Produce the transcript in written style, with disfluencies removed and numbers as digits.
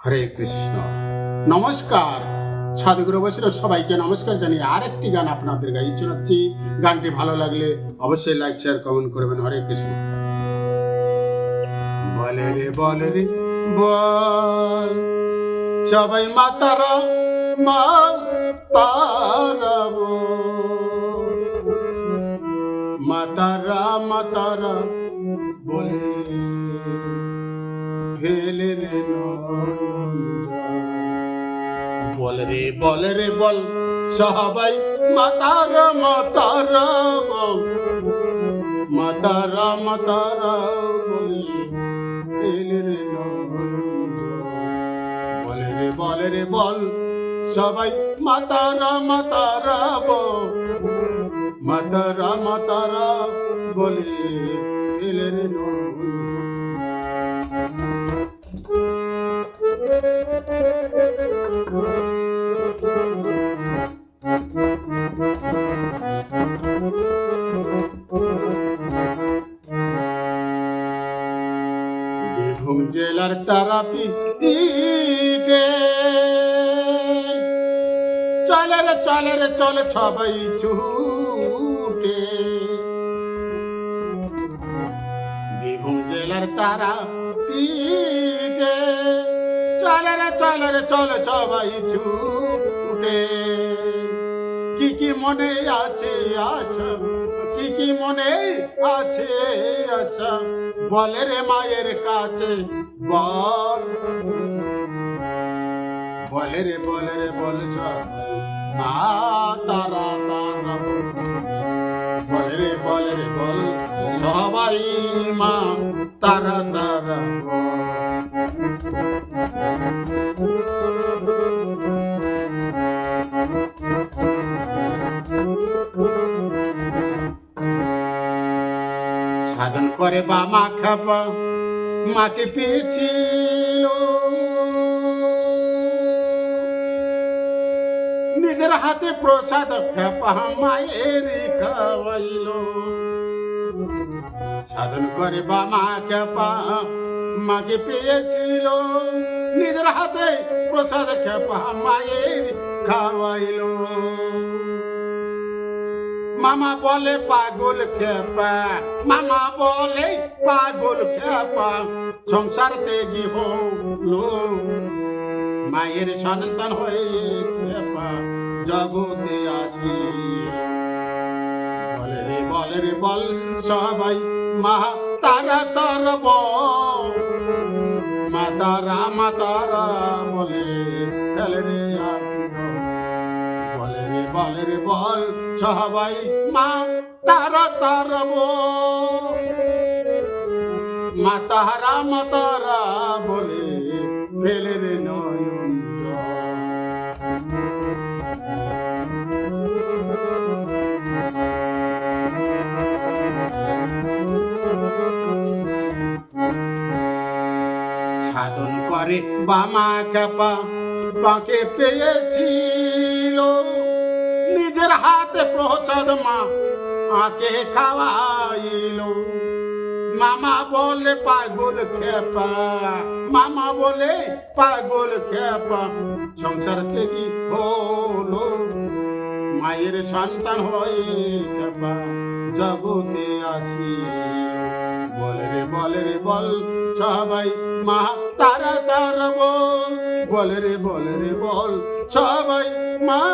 হরে কৃষ্ণ। নমস্কার সাধুগুরু বৈষ্ণব সবাইকে নমস্কার জানিয়ে আরেকটি গান আপনাদের গাইয়ে শোনাচ্ছি। গানটি ভালো লাগলে অবশ্যই লাইক শেয়ার কমেন্ট করবেন। হরে কৃষ্ণ। বলে রে বলে রে বল সবাই মাতারা মা তারা মাতারা মাতারা বলে ফেলে রে বল রে বল রে বল সবাই মাতারা মাতারা বল মাতারা মাতারা বলে ফেলে রে বলে রে বল রে বল সবাই মাতারা মাতারা বল মাতারা মাতারা বলে ফেলে রে বীরভূম জেলার তারাপীঠে চলে রে চলে সবাই ছুটে। বীরভূম জেলার তারাপীঠে চলে রে চলে সবাই ছুটে। কি মনে আছে আচ্ছা কি মনে আছে আচ্ছা বলে রে মায়ের কাছে বল বলে রে বল মা তারা তারা বলে রে বল সবাই মা তারা তারা সাধন করে বা মা খাপা মাকে পেয়েছিল নিজের হাতে প্রসাদ খেপা মায়ের খাওয়াইল। সাধন করে বা মা খেপা মাকে পেয়েছিল নিজের হাতে প্রসাদ খেপা মায়ের খাওয়াইল। মামা বলে পাগল খেপা মামা বলে পাগল খেপা সংসার ত্যাগী হলো মায়ের সন্তান হয়ে খেপা জগতে আসি। বলে রে বল সবাই মা তারা তারা বল মা তারা বলে ফেলে রে বলে রে বল সবাই মা তারা তারা মা তারা বলে ফেলে রে নয়ন সাধন করে বামা খেপা বাঁকে পেয়েছিল নিজের হাতে প্রসাদ মা আকে খাওয়াইল। মামা বলে পাগল খেপা মামা বলে পাগল খেপা সংসার থেকে হলো মায়ের সন্তান হয়ে খেপা জগতে আসি। বলে রে বল সবাই মা তারা তারা বল বলে রে বল সবাই মা